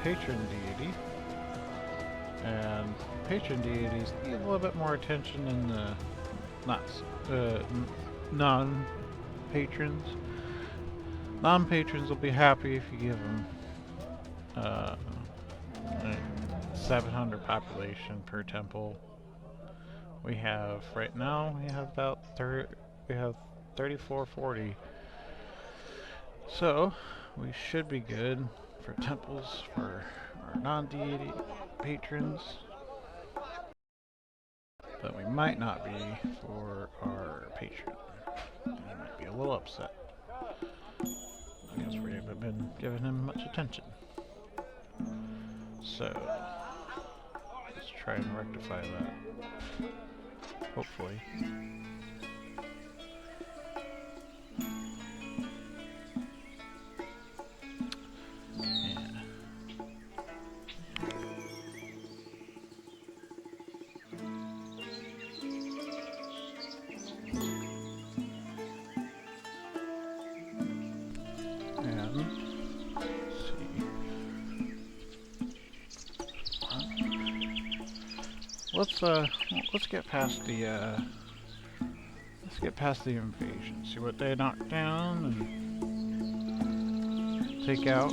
patron deity, and patron deities need a little bit more attention than the not non-patrons. Non-patrons will be happy if you give them uh, 700 population per temple. We have right now we have about 3440. So we should be good for temples for our non-deity patrons, but we might not be for our patron. He might be a little upset because we haven't been giving him much attention. So let's try and rectify that. Hopefully. Let's get past the invasion. See what they knock down and take out.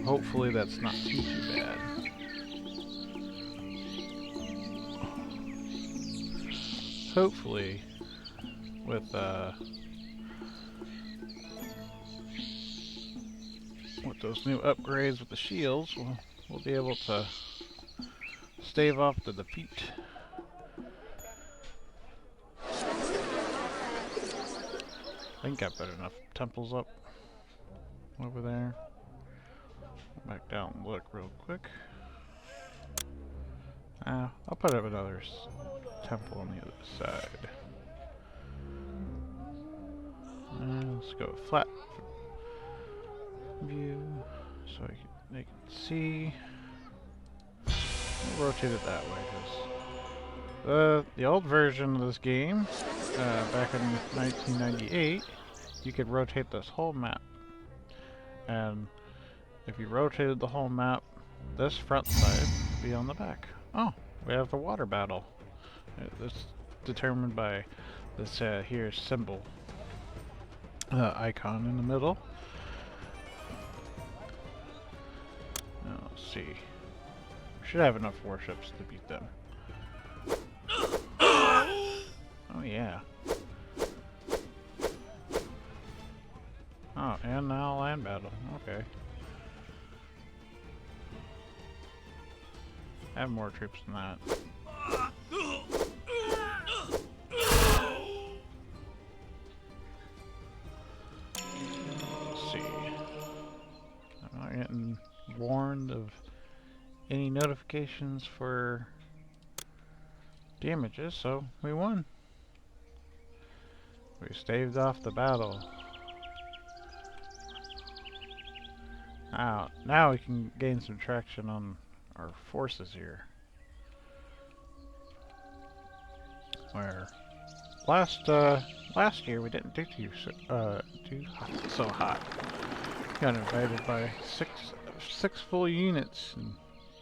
Hopefully that's not too bad. Hopefully with those new upgrades with the shields, we'll be able to stave off the defeat. I think I've got enough temples up over there. Back down and look real quick. I'll put up another temple on the other side. Let's go flat view so they can see. We'll rotate it that way because the old version of this game, back in 1998, you could rotate this whole map, and if you rotated the whole map, this front side would be on the back. Oh, we have the water battle. It's determined by this here symbol icon in the middle. Now, let's see. We should have enough warships to beat them. Oh yeah. Oh, and now land battle. Okay. I have more troops than that. Let's see. I'm not getting warned of any notifications for damages, so we won. We staved off the battle. Now we can gain some traction on our forces here. Where last year we didn't do so hot. Got invaded by six full units and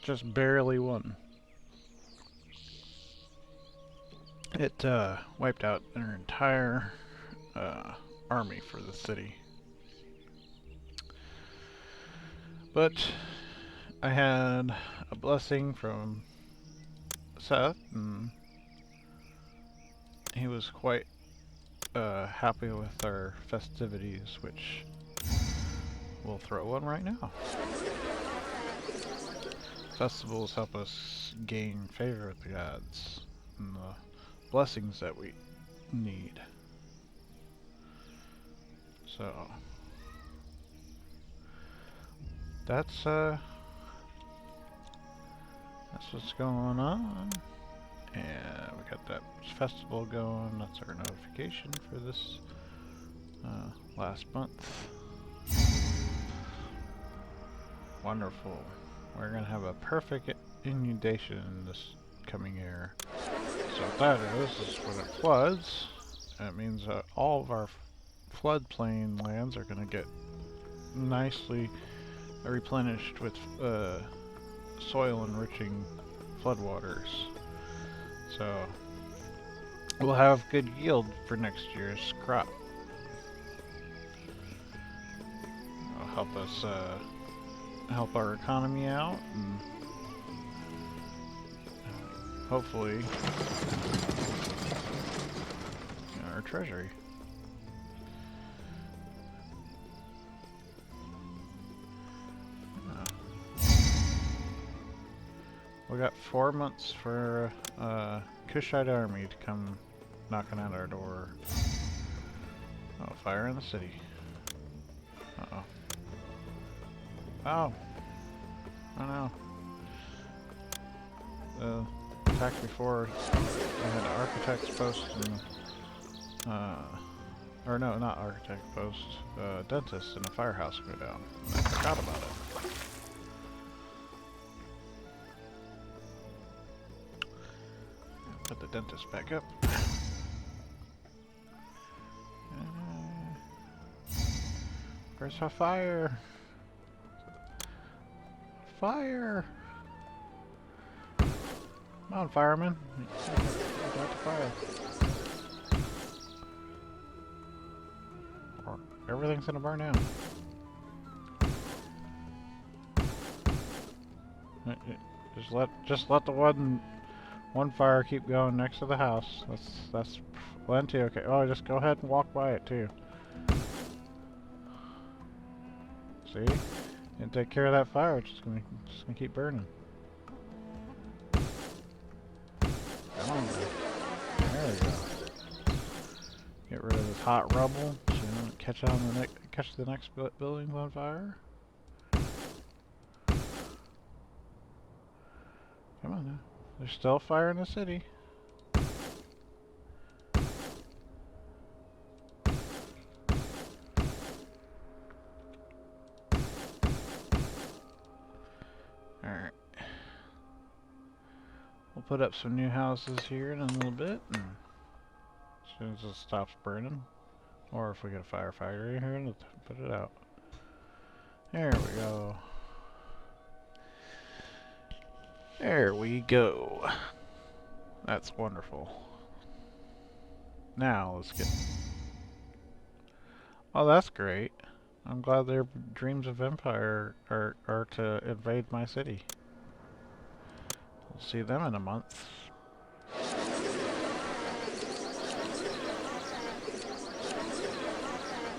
just barely won. It wiped out their entire army for the city. But I had a blessing from Seth, and he was quite happy with our festivities, which we'll throw one right now. Festivals help us gain favor with the gods and the blessings that we need. So that's what's going on. And we got that festival going. That's our notification for this last month. Wonderful. We're gonna have a perfect inundation in this coming year. So what that is when it floods, it means all of our floodplain lands are going to get nicely replenished with soil enriching floodwaters. So we'll have good yield for next year's crop. It'll help us help our economy out and hopefully our treasury. We got 4 months for Kushite army to come knocking at our door. Oh, fire in the city. Uh-oh. Oh! Oh no. The attack before, I had architects post and, or no, not architect post, dentist in a firehouse go down. And I forgot about it. Put the dentist back up. Where's our fire? Fire! Come on, fireman. Got the fire. Or everything's gonna burn down. Just let the one fire keep going next to the house. That's plenty. Okay. Oh, just go ahead and walk by it too. See? And take care of that fire. It's just gonna keep burning. Come on. There we go. Get rid of this hot rubble so you don't catch the next buildings on fire. Come on now. There's still fire in the city. Alright. We'll put up some new houses here in a little bit, and as soon as it stops burning, or if we get a firefighter in here, let's put it out. There we go. There we go. That's wonderful. Now let's get... Oh, that's great. I'm glad their dreams of empire are to invade my city. We'll see them in a month.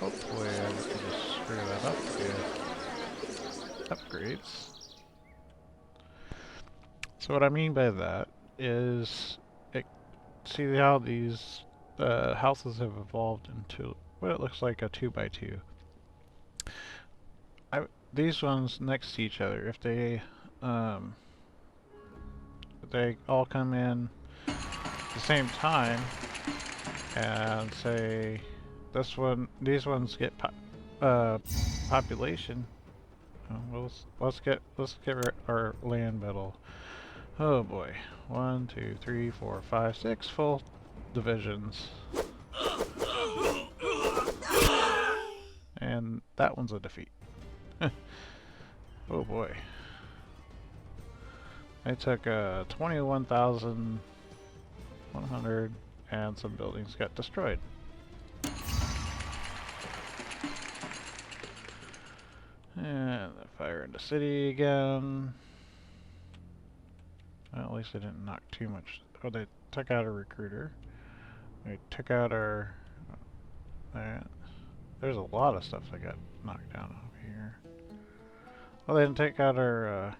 Hopefully I can just screw that up with upgrades. So what I mean by that is, see how these houses have evolved into what it looks like a 2x2. These ones next to each other, if they all come in at the same time, and say these ones get population. Well, let's get our land battle. Oh boy. 1, 2, 3, 4, 5, 6 full divisions. And that one's a defeat. Oh boy. They took 21,100 and some buildings got destroyed. And the fire in the city again. Well, at least they didn't knock too much. Oh, they took out a recruiter. They took out our... there's a lot of stuff that got knocked down over here. Well, they didn't take out our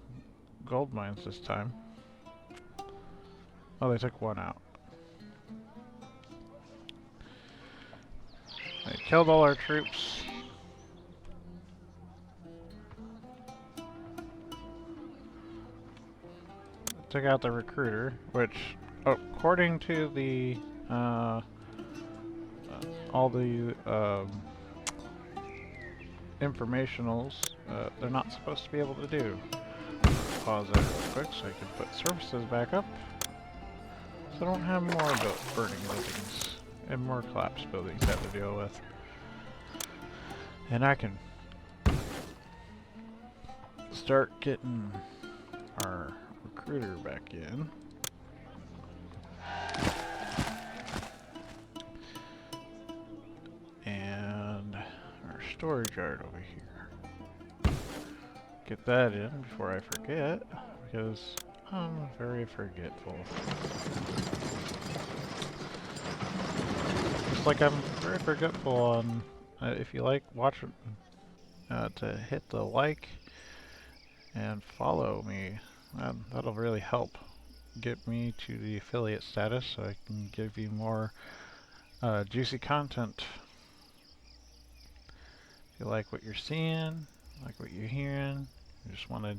gold mines this time. Oh, they took one out. They killed all our troops. Took out the recruiter, which, according to the all the informationals, they're not supposed to be able to do. Pause that real quick so I can put services back up, so I don't have more burning buildings and more collapsed buildings to have to deal with. And I can start getting our recruiter back in. And our storage yard over here. Get that in before I forget, because I'm very forgetful. Just like I'm very forgetful on, if you like, watch it, to hit the like and follow me. That'll really help get me to the affiliate status so I can give you more juicy content. If you like what you're seeing, like what you're hearing, you just want to,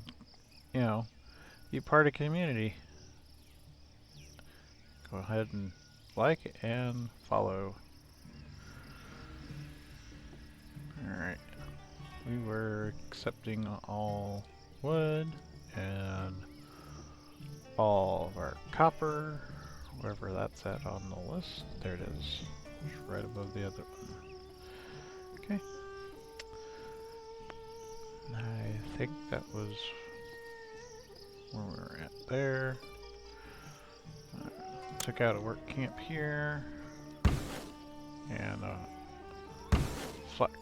you know, be part of the community, go ahead and like and follow. Alright, we were accepting all wood and all of our copper, wherever that's at on the list. There it is, it's right above the other one. Okay. I think that was where we were at there. Took out a work camp here, and flex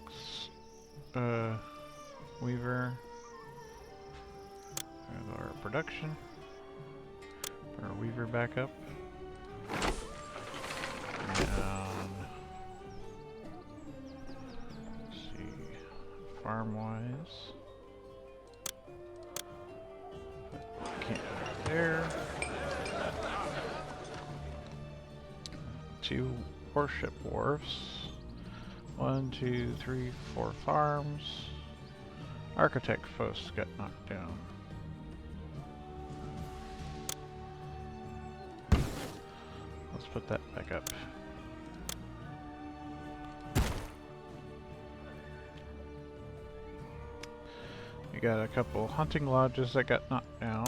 weaver, and our production. Put our weaver back up, and let's see, farm wise, put camp right there. 2 warship wharves. 1, 2, 3, 4 farms. Architect posts got knocked down. Let's put that back up. We got a couple hunting lodges that got knocked down.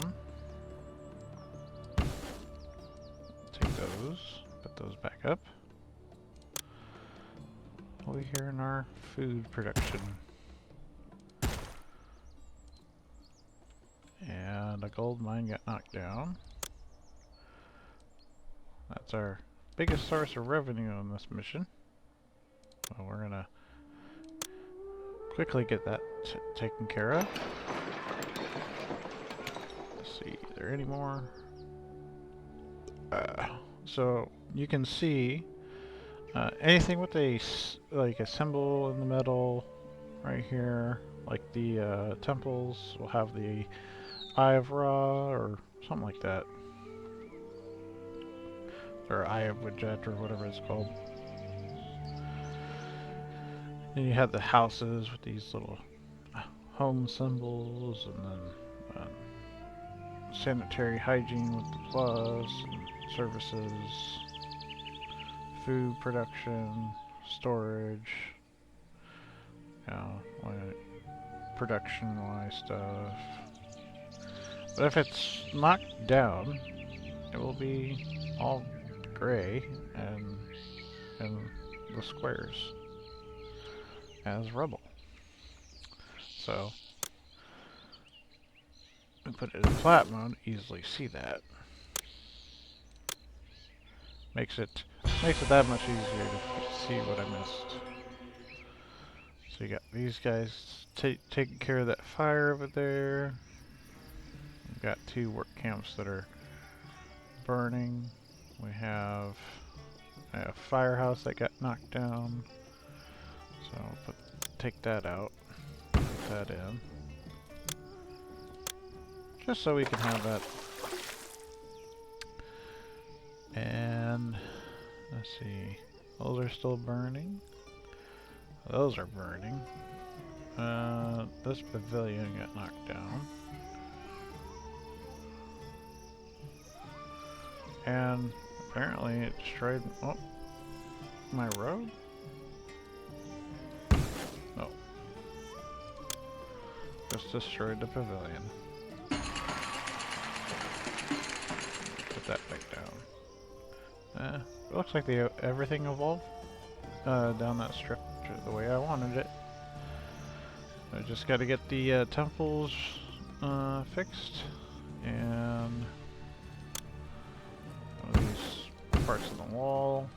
Take those. Put those back up. Over here in our food production. And a gold mine got knocked down. That's our biggest source of revenue on this mission. So we're gonna quickly get that taken care of. Let's see, are there any more? So you can see anything with a like a symbol in the middle right here, like the temples will have the Eye of Ra or something like that, or Eye of Wadjet or whatever it's called. And you have the houses with these little home symbols, and then sanitary hygiene with the plus, and services, food production, storage, you know, production-wise stuff. But if it's knocked down, it will be all gray and the squares as rubble. So we put it in flat mode, easily see that. Makes it that much easier to see what I missed. So you got these guys taking care of that fire over there. We've got 2 work camps that are burning. We have a firehouse that got knocked down. So I'll take that out, put that in. Just so we can have that. And let's see, those are still burning. Those are burning. This pavilion got knocked down. And apparently it destroyed, oh, my road? No. Just destroyed the pavilion. Put that back down. It looks like everything evolved down that strip the way I wanted it. I just got to get the temples fixed, and one of these parts of the wall.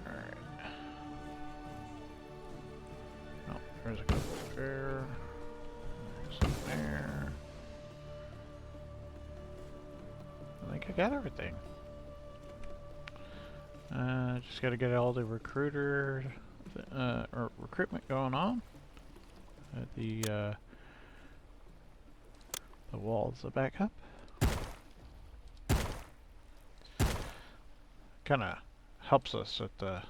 Alright. Oh, there's a couple there. There's some there. I think I got everything. Just gotta get all the recruitment going on. The walls are back up. Kinda helps us at the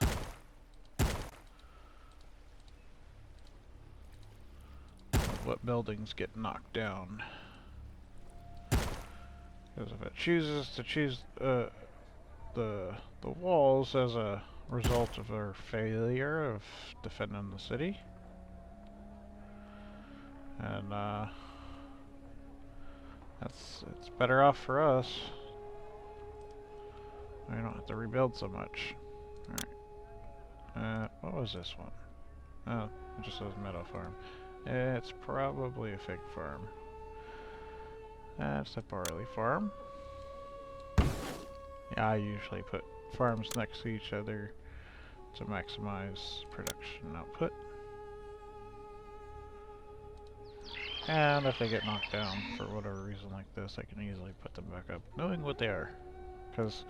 what buildings get knocked down. Because if it chooses to choose the walls as a result of our failure of defending the city, and it's better off for us. We don't have to rebuild so much. Alright. What was this one? Oh, it just says Meadow Farm. It's probably a fig farm. That's a barley farm. Yeah, I usually put farms next to each other to maximize production output. And if they get knocked down for whatever reason like this, I can easily put them back up, knowing what they are. Because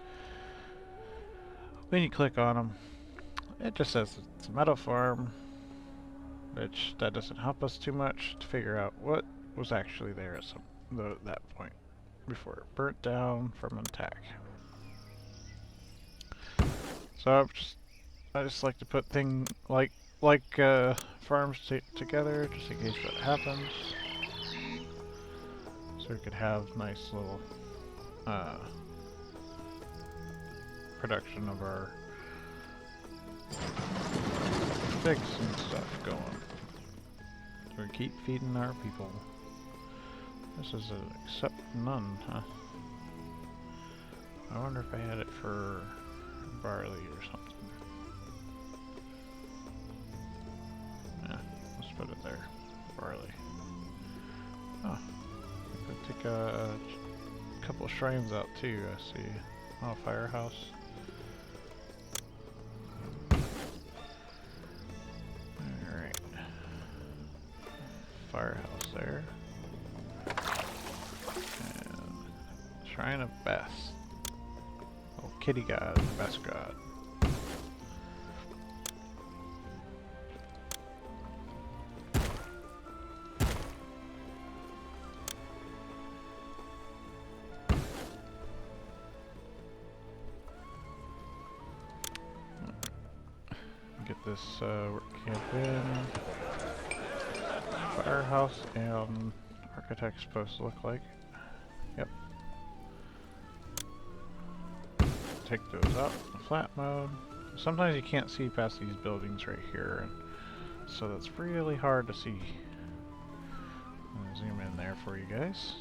when you click on them, it just says it's a meadow farm, which that doesn't help us too much to figure out what was actually there at that point before it burnt down from an attack. So I just like to put things like farms together just in case that happens, so we could have nice little production of our figs and stuff going. So we keep feeding our people. This is an accept none, huh? I wonder if I had it for barley or something. Yeah, let's put it there. Barley. Oh, I could take a couple shrines out too, I see. Oh, firehouse. Alright. Firehouse there. And Shrine of Best. Oh, kitty god, best god. Get this work camp in. Firehouse and architect's supposed to look like. Yep. Take those out in flat mode. Sometimes you can't see past these buildings right here, and so that's really hard to see. I'm gonna zoom in there for you guys.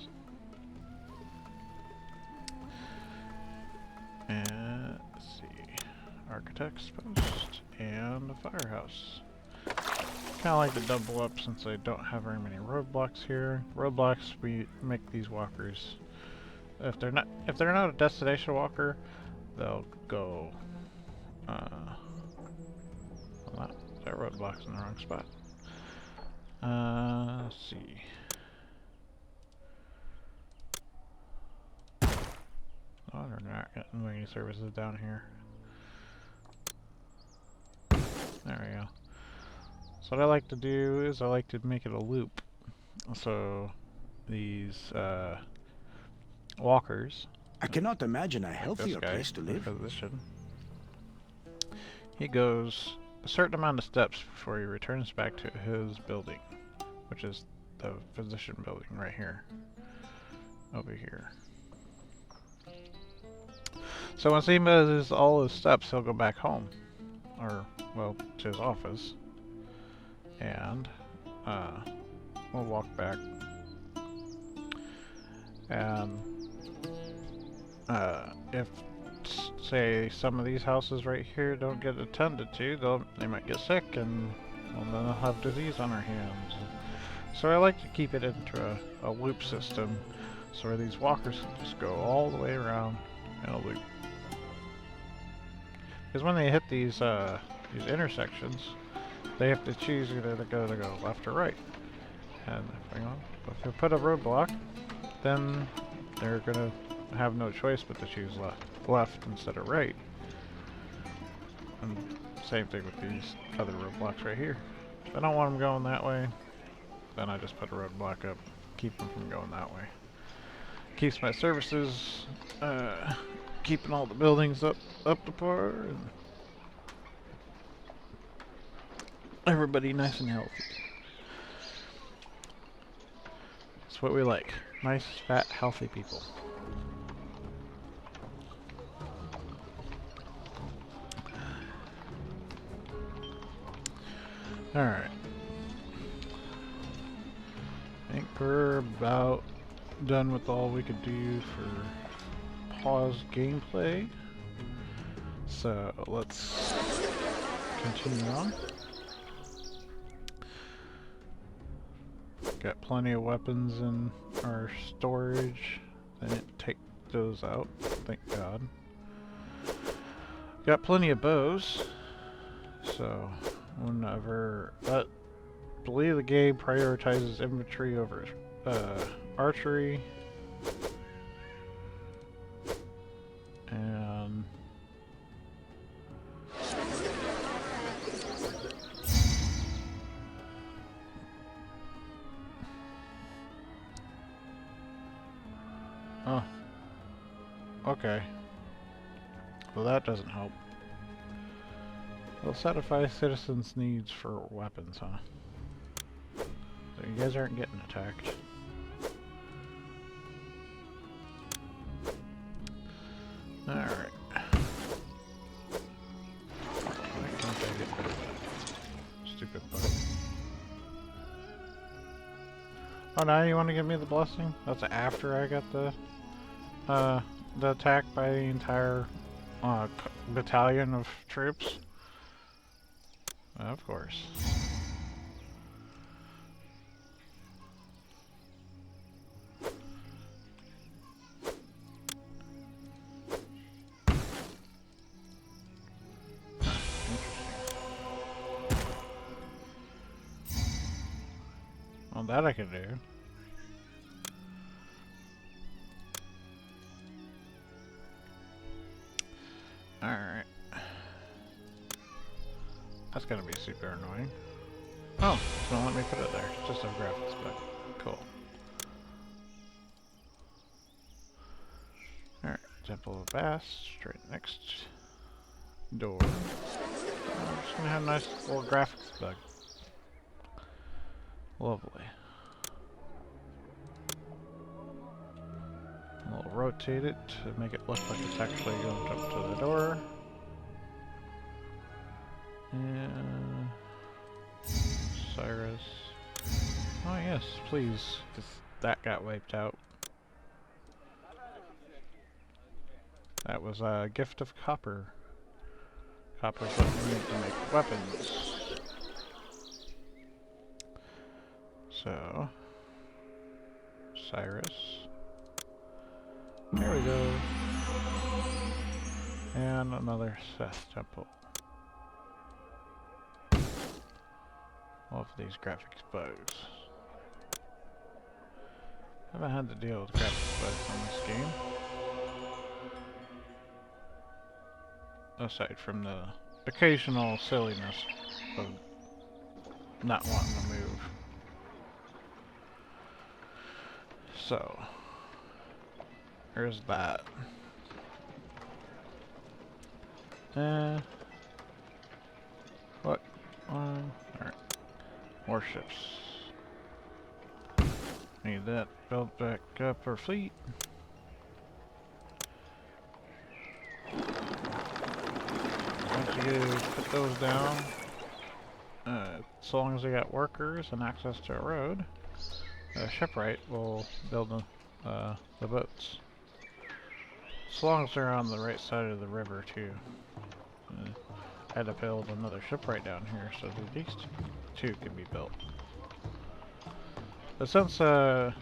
And let's see, architect's post and a firehouse. Kind of like to double up since I don't have very many roadblocks here. Roadblocks, we make these walkers. If they're not a destination walker, they'll go. That roadblock's in the wrong spot. Let's see. Oh, they're not getting any services down here. There we go. So what I like to do is I like to make it a loop. So these walkers. I cannot imagine a healthier place to live. Position. He goes a certain amount of steps before he returns back to his building, which is the physician building right here. Over here. So once he moves all his steps, he'll go back home. Or, well, to his office. And we'll walk back. And if say some of these houses right here don't get attended to, they might get sick, and well, then they'll have disease on their hands. So I like to keep it into a loop system, so where these walkers can just go all the way around in a loop. Because when they hit these intersections, they have to choose either to go left or right. And if you put a roadblock, then they're gonna have no choice but to choose left instead of right. And same thing with these other roadblocks right here. If I don't want them going that way, then I just put a roadblock up, keep them from going that way. Keeps my services, keeping all the buildings up to par, and everybody nice and healthy. That's what we like. Nice, fat, healthy people. Alright. I think we're about done with all we could do for pause gameplay. So let's continue on. Got plenty of weapons in our storage. I didn't take those out, thank God. Got plenty of bows. So whenever, I believe the game prioritizes infantry over archery, and oh, okay. Well, that doesn't help. They'll satisfy citizens' needs for weapons, huh? So you guys aren't getting attacked. Alright. Why can't I get rid of that stupid bug? Oh, now you want to give me the blessing? That's after I got the attack by the entire battalion of troops? Of course. Well, that I can do. Alright. That's gonna be super annoying. Oh, so let me put it there. It's just a graphics bug. Cool. Alright, Temple of Bass, straight next door. I'm just gonna have a nice little graphics bug. Lovely. We'll rotate it to make it look like it's actually going up to the door. And Cyrus. Oh yes, please, because that got wiped out. That was a gift of copper. Copper's what we need to make weapons. So, Cyrus. There we go. And another Seth temple. Love these graphics bugs. Haven't had to deal with graphics bugs on this game. Aside from the occasional silliness of not wanting to move. So, there's that. What? Alright. Warships. Need that built back up our fleet. Once you put those down, as long as they got workers and access to a road, Shipwright will build the boats. As long as they're on the right side of the river, too. I had to build another ship right down here so that these two can be built. But since our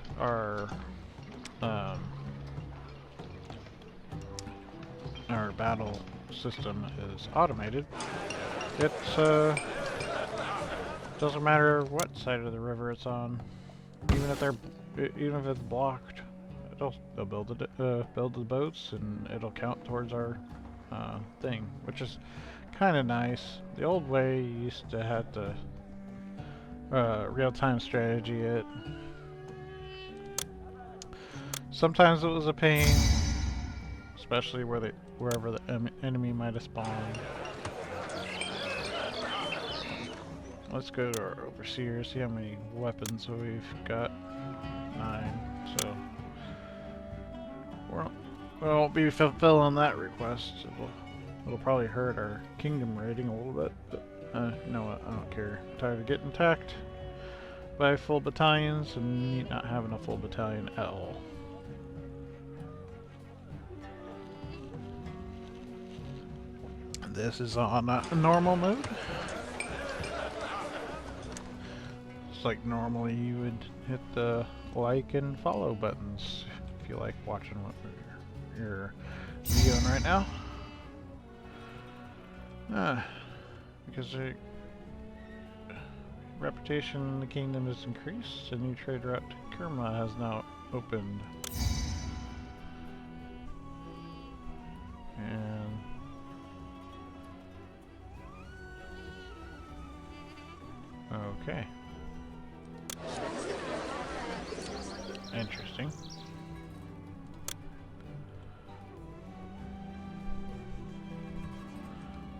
battle system is automated, it doesn't matter what side of the river it's on. Even if it's blocked, they'll build the boats and it'll count towards our thing, which is kind of nice. The old way, you used to have to real-time strategy it. Sometimes it was a pain, especially wherever the enemy might have spawned. Let's go to our overseer, see how many weapons we've got. 9, so we won't be fulfilling that request. It'll probably hurt our kingdom rating a little bit, but you know what, I don't care. I'm tired of getting attacked by full battalions and not having a full battalion at all. This is on normal mode. It's like normally you would hit the like and follow buttons if you like watching what you're viewing right now. Because the reputation in the kingdom has increased, a new trade route to Kerma has now opened. And okay. Interesting.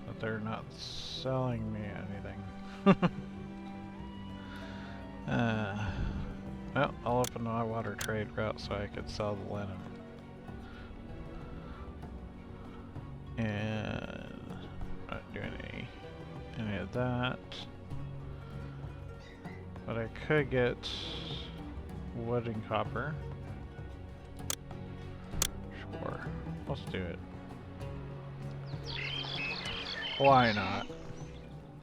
But they're not selling me anything. Well, I'll open my water trade route so I could sell the linen. And not doing any of that. But I could get wood and copper. Sure, let's do it. Why not?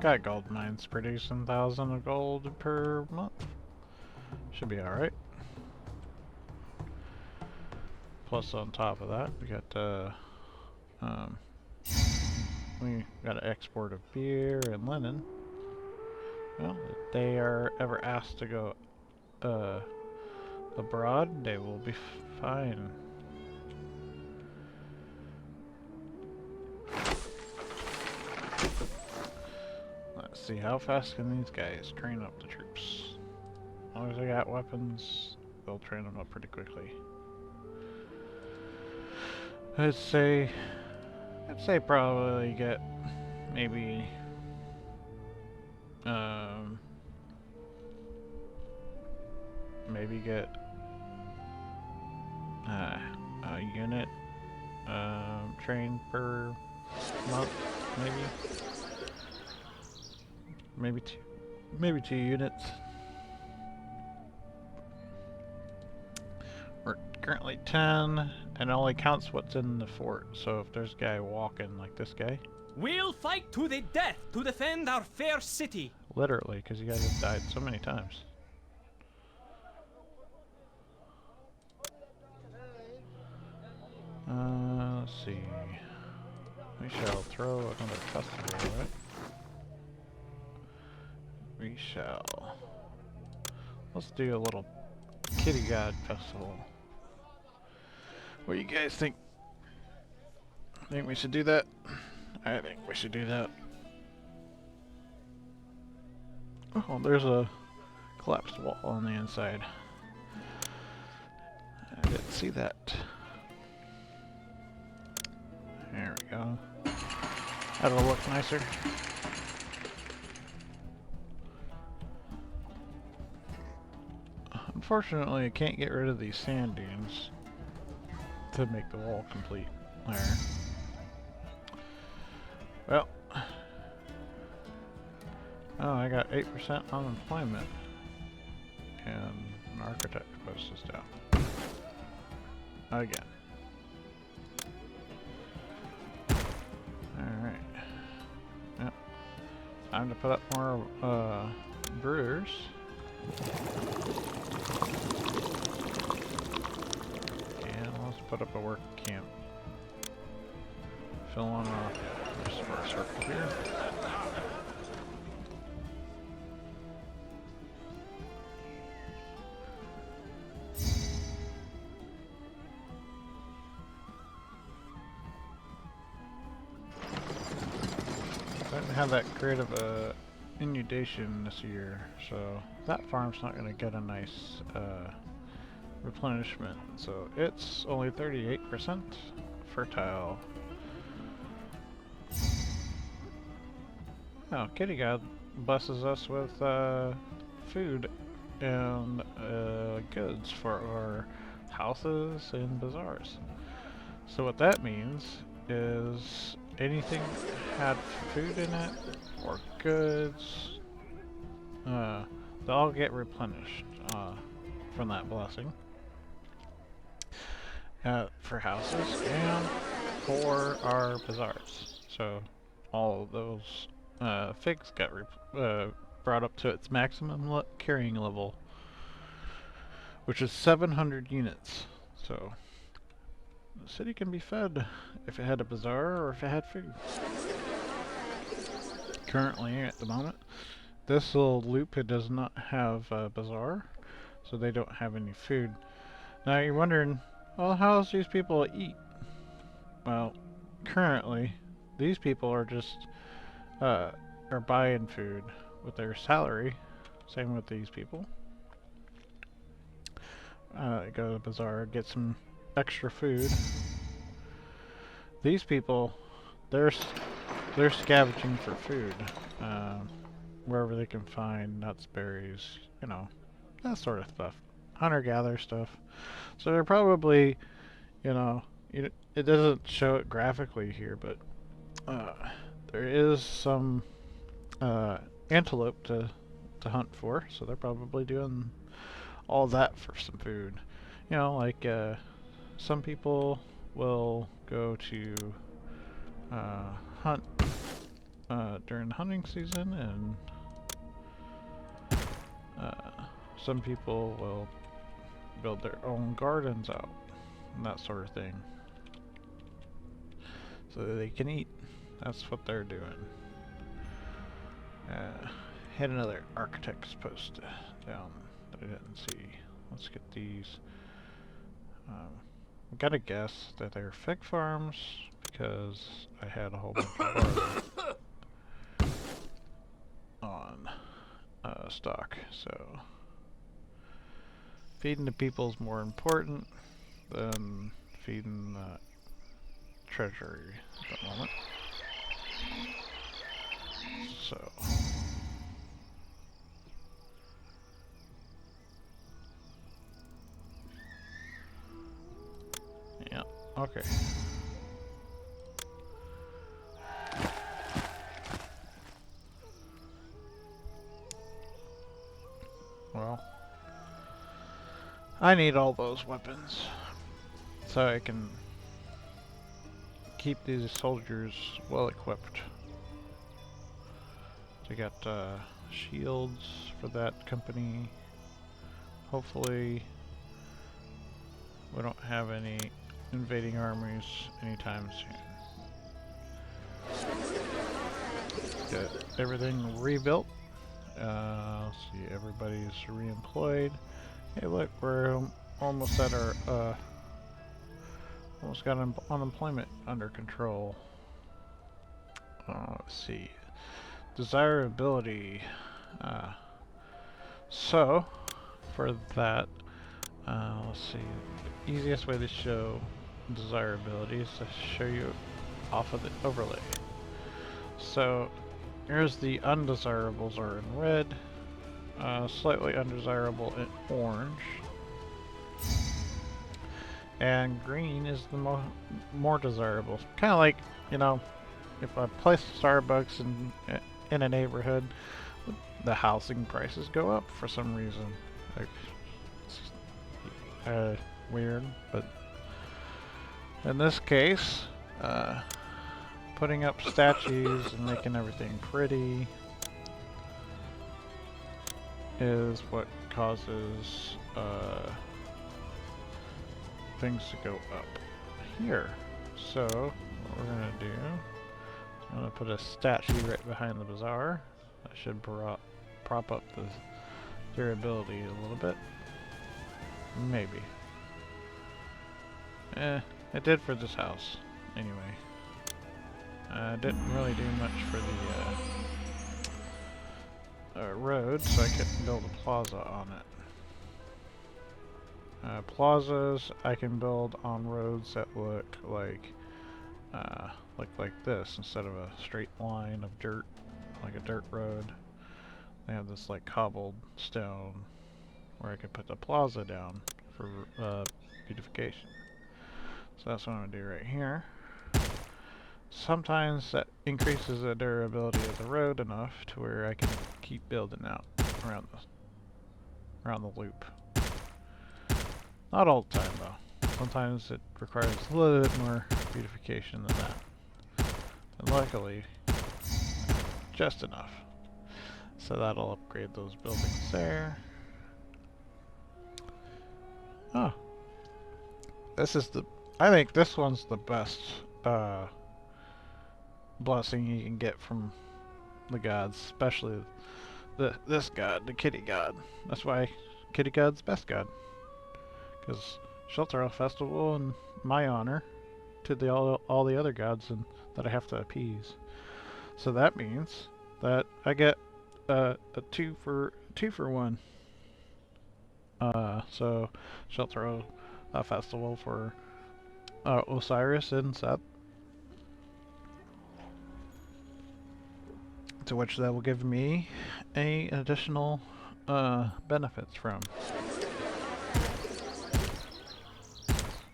Got gold mines producing 1,000 of gold per month. Should be alright. Plus on top of that, we got an export of beer and linen. Well, if they are ever asked to go abroad, they will be fine. Let's see, how fast can these guys train up the troops? As long as they got weapons, they'll train them up pretty quickly. I'd say probably get maybe get a unit trained per month, maybe two units. We're currently 10, and it only counts what's in the fort. So if there's a guy walking like this guy, we'll fight to the death to defend our fair city. Literally, because you guys have died so many times. Let's see. We shall throw another festival, right? We shall. Let's do a little kitty god festival. What do you guys think? Think we should do that? I think we should do that. Oh, there's a collapsed wall on the inside. I didn't see that. There we go. That'll look nicer. Unfortunately, I can't get rid of these sand dunes to make the wall complete. There. Well. Oh, I got 8% unemployment. And an architect post is down. Again. Time to put up more brewers. And let's put up a work camp. Fill on just for a circle here. I didn't have that great of a inundation this year, so that farm's not going to get a nice replenishment. So it's only 38% fertile. Oh, Kitty God blesses us with food and goods for our houses and bazaars. So what that means is anything that had food in it or goods, they'll all get replenished from that blessing for houses and for our bazaars. So all of those figs got brought up to its maximum carrying level, which is 700 units. So the city can be fed if it had a bazaar or if it had food. Currently, at the moment, this little loop, it does not have a bazaar, so they don't have any food. Now you're wondering, well, how does these people eat? Well, currently, these people are just are buying food with their salary. Same with these people. Go to the bazaar, get some extra food. These people, they're scavenging for food, wherever they can find nuts, berries, you know, that sort of stuff. Hunter-gatherer stuff. So they're probably, you know, it doesn't show it graphically here, but there is some antelope to hunt for, so they're probably doing all that for some food. You know, like some people will go to hunt during hunting season, and some people will build their own gardens out and that sort of thing so that they can eat. That's what they're doing. Had another architect's post down that I didn't see. Let's get these. I gotta guess that they're fig farms because I had a whole bunch of barley on stock. So feeding the people is more important than feeding the treasury at the moment. So yeah, okay. Well, I need all those weapons so I can keep these soldiers well equipped. So I got shields for that company. Hopefully we don't have any invading armies anytime soon. Got everything rebuilt. Let's see, everybody's re-employed. Hey look, we're almost at our almost got unemployment under control. Let's see, desirability. So for that, let's see, the easiest way to show desirability is to show you off of the overlay. So here's the undesirables are in red, slightly undesirable in orange, and green is the more desirable. Kind of like, you know, if I place Starbucks in a neighborhood, the housing prices go up for some reason. Like, it's weird, but in this case, putting up statues and making everything pretty is what causes things to go up here. So what we're gonna do, I'm gonna put a statue right behind the bazaar. That should prop up the durability a little bit. Maybe. It did for this house. Anyway. Didn't really do much for the road, so I couldn't build a plaza on it. Plazas I can build on roads that look like this instead of a straight line of dirt, like a dirt road. They have this like cobbled stone where I could put the plaza down for beautification. So that's what I'm gonna do right here. Sometimes that increases the durability of the road enough to where I can keep building out around the loop. Not all the time though. Sometimes it requires a little bit more beautification than that. And luckily, just enough. So that'll upgrade those buildings there. Oh. I think this one's the best blessing you can get from the gods, especially this god, the kitty god. That's why kitty god's best god. Because Shelter Elf Festival in my honor to all the other gods that I have to appease. So that means that I get a 2 for 1. So Shelter Elf Festival for Osiris and Seth. To which that will give me a additional benefits from.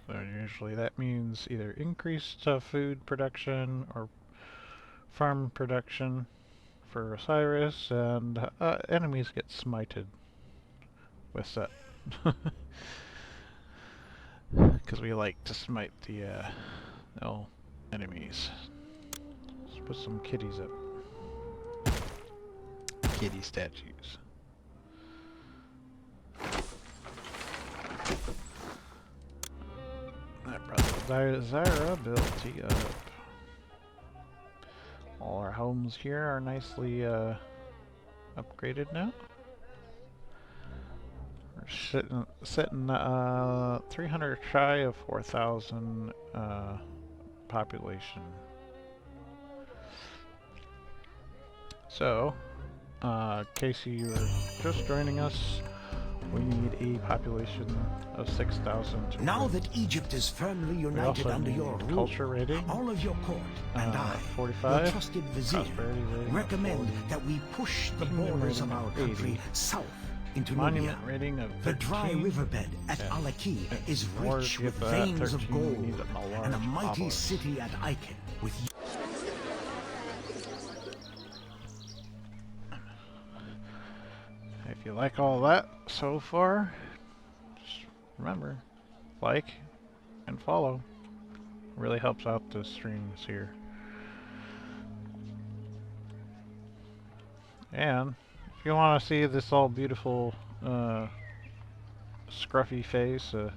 So usually that means either increased food production or farm production for Osiris, and enemies get smited with Set. Because we like to smite the enemies. Let's put some kitties up. Kitty statues. That brought the desirability up. All our homes here are nicely upgraded now. We're sitting 300 shy of 4,000 population. So, in case you are just joining us, we need a population of 6,000. Now that Egypt is firmly united under your rule, culture rating, all of your court and I, 45, your trusted vizier, recommend that we push the borders of our country south into Nubia. Rating of 13, the dry riverbed at Alaki is rich with veins of gold, and a mighty city at Aiken with If you like all that so far, just remember, like and follow. It really helps out the streams here. And if you want to see this all beautiful scruffy face, as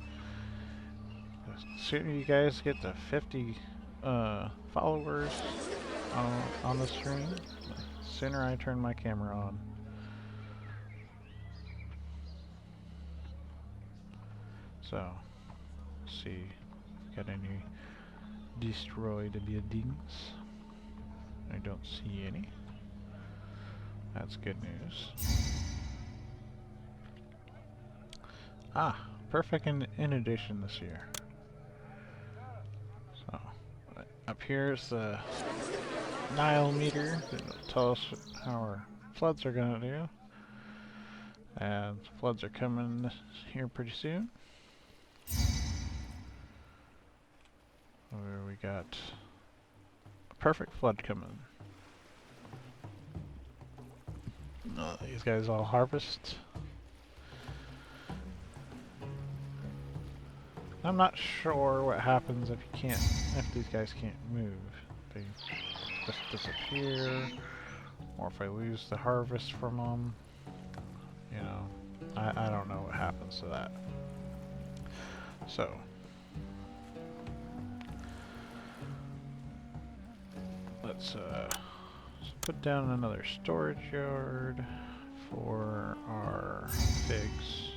soon as you guys get to 50 followers on the stream, the sooner I turn my camera on. So, let's see, got any destroyed buildings? I don't see any. That's good news. Ah, perfect inundation this year. So, up here is the Nile meter that'll tell us how our floods are gonna do. And floods are coming here pretty soon. Where we got a perfect flood coming. These guys all harvest. I'm not sure what happens if these guys can't move. They just disappear, or if I lose the harvest from them. you know, I don't know what happens to that. So, let's put down another storage yard for our figs.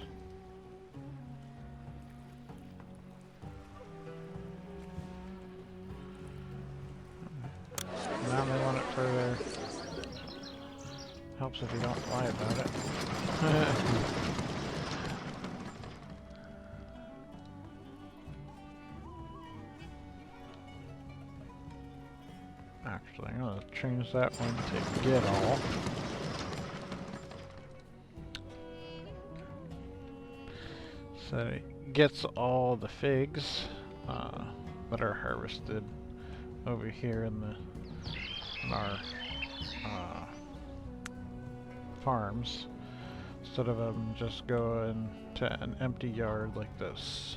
Now they want it further. Helps if you don't lie about it. Actually, I'm gonna change that one to get all. So it gets all the figs that are harvested over here in our farms, instead of them just going to an empty yard like this.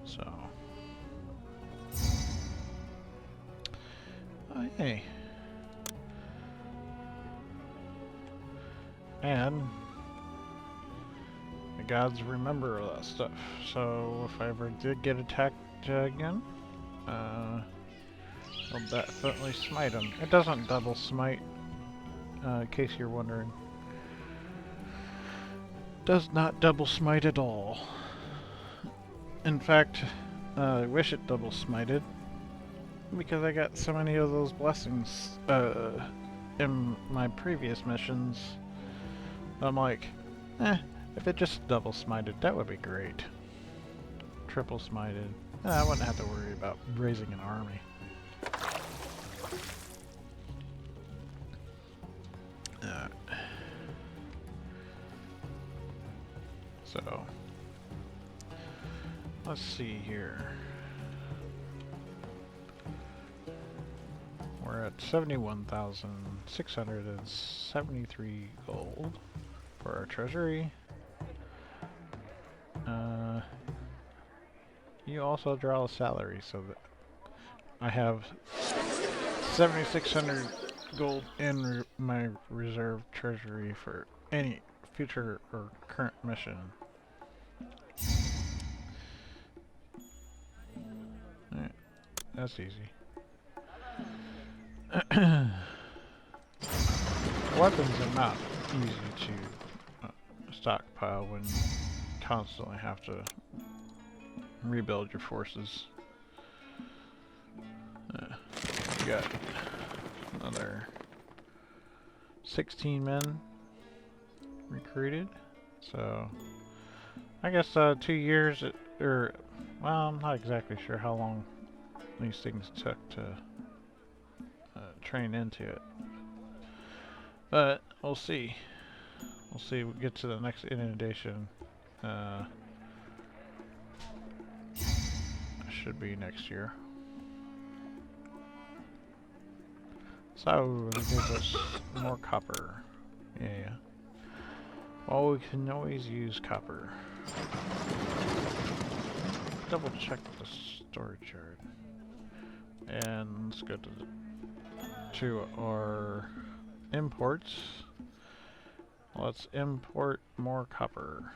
So, oh hey, and the gods remember all that stuff. So if I ever did get attacked again, I'll definitely smite them. It doesn't double smite, in case you're wondering. Does not double smite at all. In fact, I wish it double smited, because I got so many of those blessings in my previous missions. I'm like, if it just double smited, that would be great. Triple smited, I wouldn't have to worry about raising an army. So, let's see here. We're at 71,673 gold for our treasury. You also draw a salary, so that I have 7,600 gold in my reserve treasury for any future or current mission. Alright, that's easy. Weapons are not easy to stockpile when you constantly have to rebuild your forces. We got another 16 men recruited, so I guess 2 years, well, I'm not exactly sure how long these things took to train into it, but we'll see. We'll see. We'll get to the next inundation. Should be next year. So it gives us more copper. Yeah. Well, we can always use copper. Double check the storage yard. And let's go to our imports. Let's import more copper.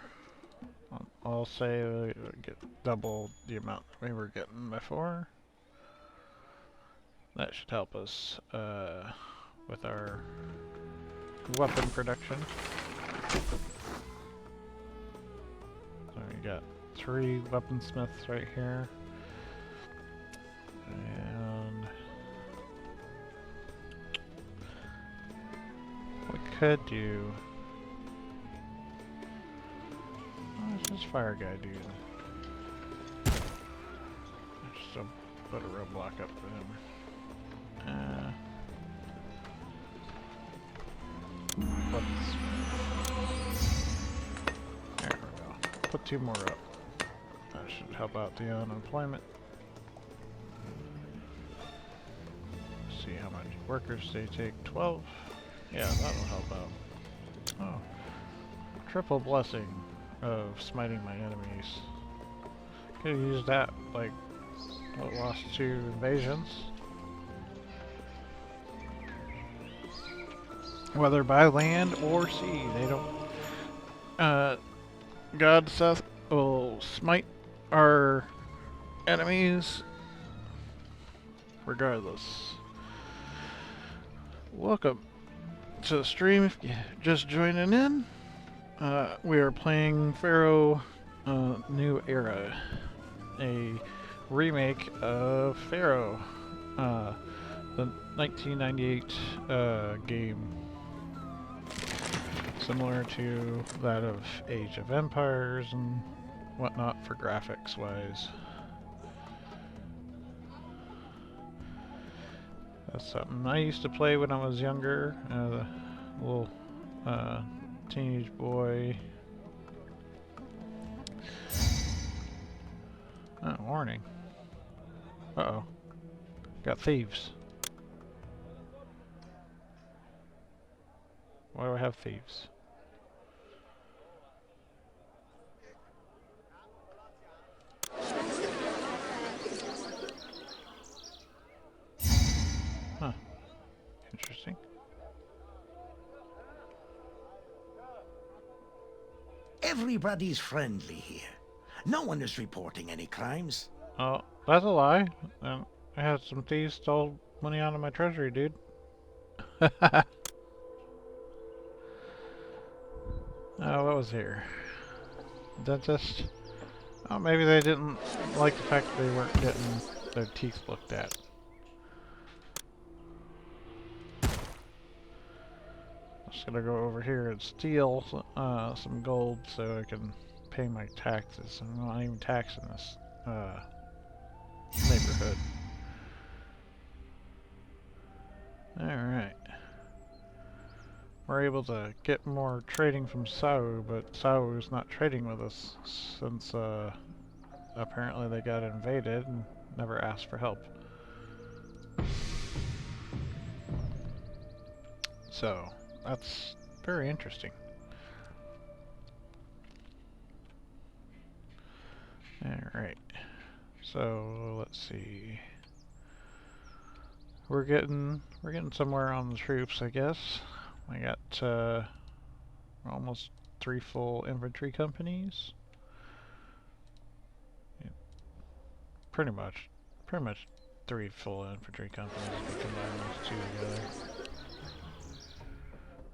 I'll say we get double the amount we were getting before. That should help us with our weapon production. So we got 3 weaponsmiths right here. And we could do... What's this fire guy doing? Just put a roadblock up for him. There we go. Put 2 more up. That should help out the unemployment. Let's see how many workers they take. 12. Yeah, that'll help out. Oh. Triple blessing of smiting my enemies. Could have used that, like, what, lost 2 invasions. whether by land or sea. They don't. God Seth will smite our enemies regardless. Welcome to the stream. If you're just joining in, we are playing Pharaoh New Era, a remake of Pharaoh, the 1998 game, similar to that of Age of Empires and whatnot for graphics wise. That's something I used to play when I was younger, a little teenage boy. Oh, warning. Uh-oh. Got thieves. Why do I have thieves? Huh. Interesting. Everybody's friendly here. No one is reporting any crimes. Oh, that's a lie. I had some thieves stole money out of my treasury, dude. Oh, what was here? Dentist? Oh, maybe they didn't like the fact that they weren't getting their teeth looked at. Just gonna go over here and steal some gold so I can pay my taxes. I'm not even taxing this neighborhood. Alright. We're able to get more trading from Sau, but Sau is not trading with us since apparently they got invaded and never asked for help. So, that's very interesting. Alright. So, let's see. We're getting somewhere on the troops, I guess. I got almost 3 full infantry companies. Yeah, pretty much 3 full infantry companies if you combine those two together.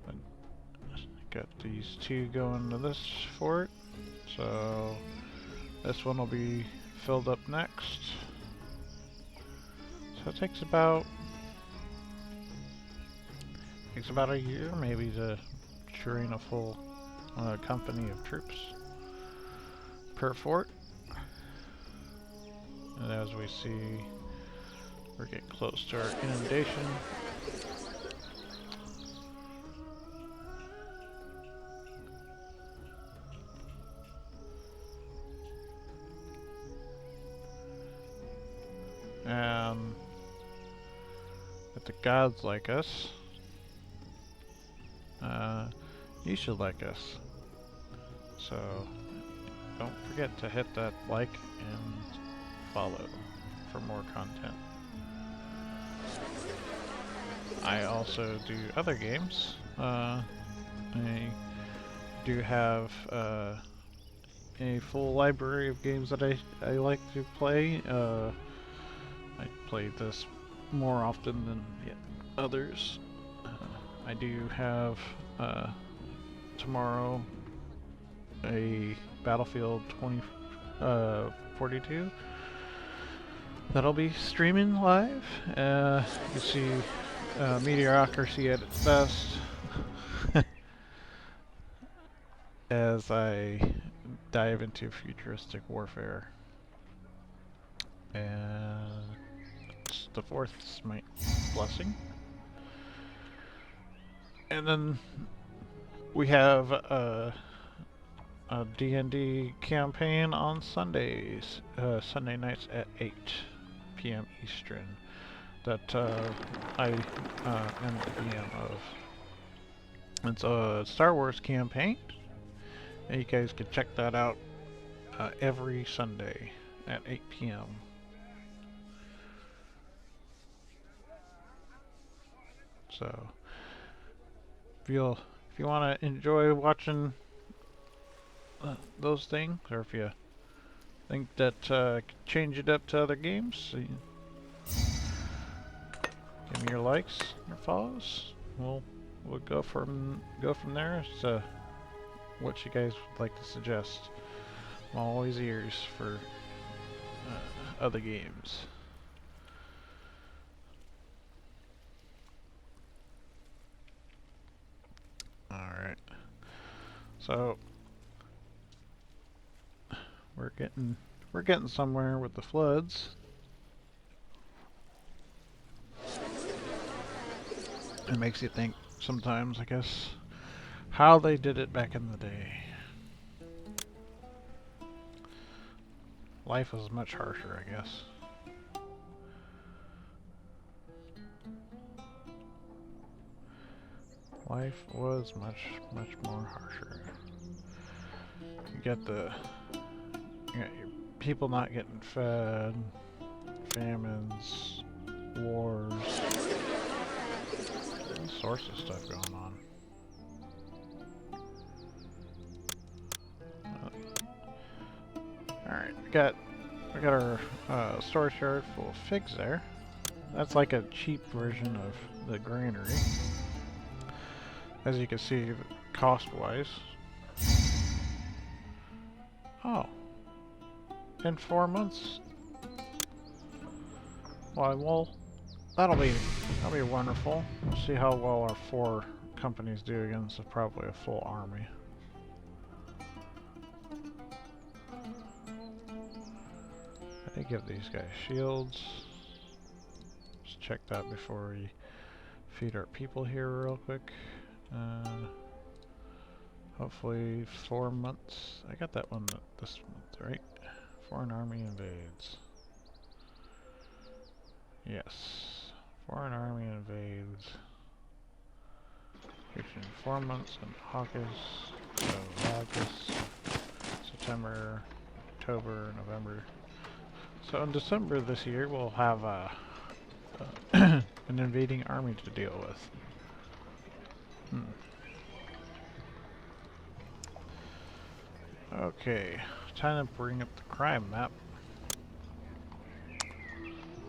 But got these 2 going to this fort, so this one will be filled up next. So it takes about a year maybe to train a full company of troops per fort. And as we see, we're getting close to our inundation. And if the gods like us, you should like us. So don't forget to hit that like and follow for more content. I also do other games. I do have a full library of games that I like to play. I play this more often than others. I do have tomorrow a Battlefield 2042 that'll be streaming live. You see mediocrity at its best as I dive into futuristic warfare. And it's the 4th Smite Blessing. And then we have a D&D campaign on Sundays, Sunday nights at 8 p.m. Eastern, that I am the DM of. It's a Star Wars campaign, and you guys can check that out every Sunday at 8 p.m. So, if you want to enjoy watching those things, or if you think that change it up to other games, so give me your likes, your follows. We'll go from there. So, what you guys would like to suggest? I'm always ears for other games. All right. So we're getting somewhere with the floods. It makes you think sometimes, I guess, how they did it back in the day. Life was much harsher, I guess. Life was much more harsher. You got your people not getting fed, famines, wars, all sorts of stuff going on. Alright, we got our storage yard full of figs there. That's like a cheap version of the granary. As you can see, cost-wise. Oh. In 4 months. Why, well, that'll be wonderful. We'll see how well our 4 companies do against probably a full army. I give these guys shields. Just check that before we feed our people here real quick. Hopefully 4 months. I got that one this month, right? Foreign army invades. Yes. Foreign army invades. Reaching 4 months in August, so August, September, October, November. So in December this year we'll have an invading army to deal with. Okay, time to bring up the crime map.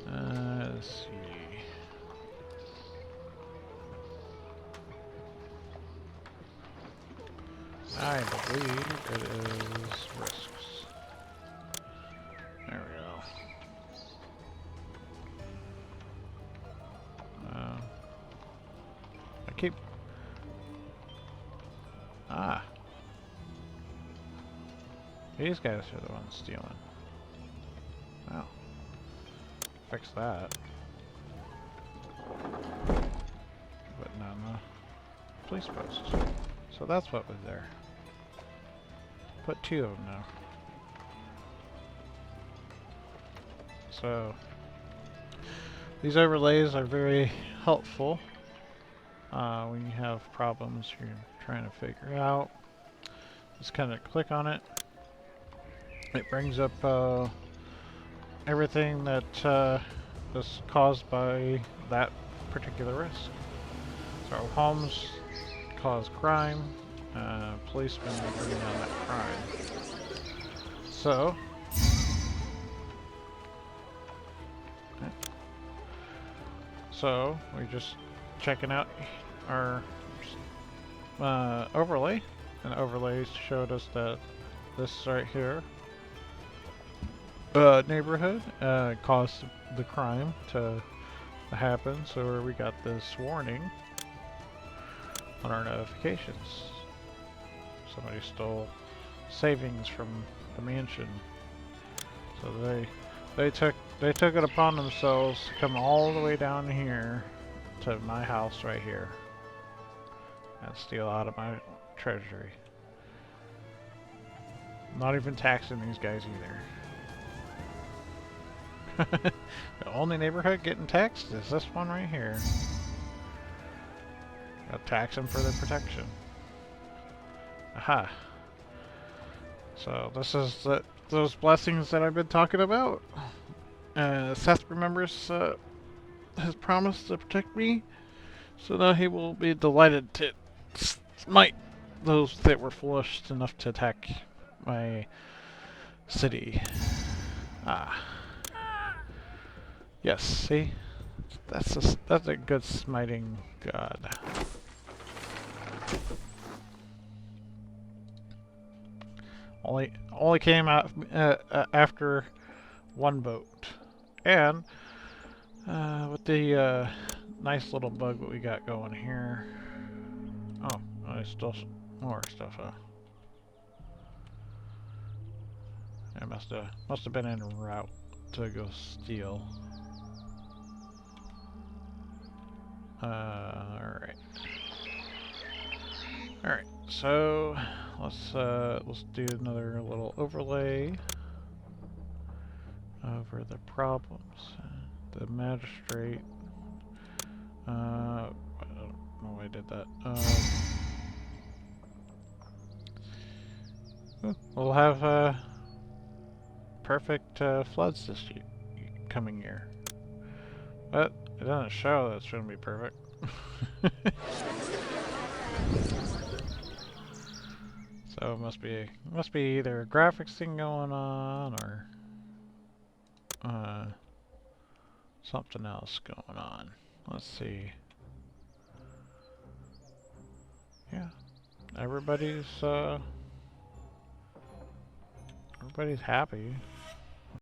Let's see. I believe it is risks. There we go. I keep... Ah. These guys are the ones stealing. Wow. Fix that. But not on the police post. So that's what was there. Put 2 of them now. So these overlays are very helpful when you have problems you're trying to figure out. Just kind of click on it. It brings up everything that is caused by that particular risk. So homes cause crime, policemen bring down that crime. So, we're just checking out our overlay, and overlays showed us that this right here neighborhood caused the crime to happen, so we got this warning on our notifications. Somebody stole savings from the mansion, so they took it upon themselves to come all the way down here to my house right here and steal out of my treasury. Not even taxing these guys either. The only neighborhood getting taxed is this one right here. Gotta tax them for their protection. Aha. So this is those blessings that I've been talking about. Seth remembers his promise to protect me, so now he will be delighted to smite those that were foolish enough to attack my city. Ah. Yes, see? That's a good smiting god. Only came out after one boat. And with the nice little bug that we got going here. Oh, there's still more stuff. I must have been en route to go steal. Alright. Alright, so let's do another little overlay over the problems. The magistrate. I don't know why I did that. We'll have perfect floods this coming year. But it doesn't show that it's going to be perfect. So it must be either a graphics thing going on or something else going on. Let's see. Yeah, everybody's happy.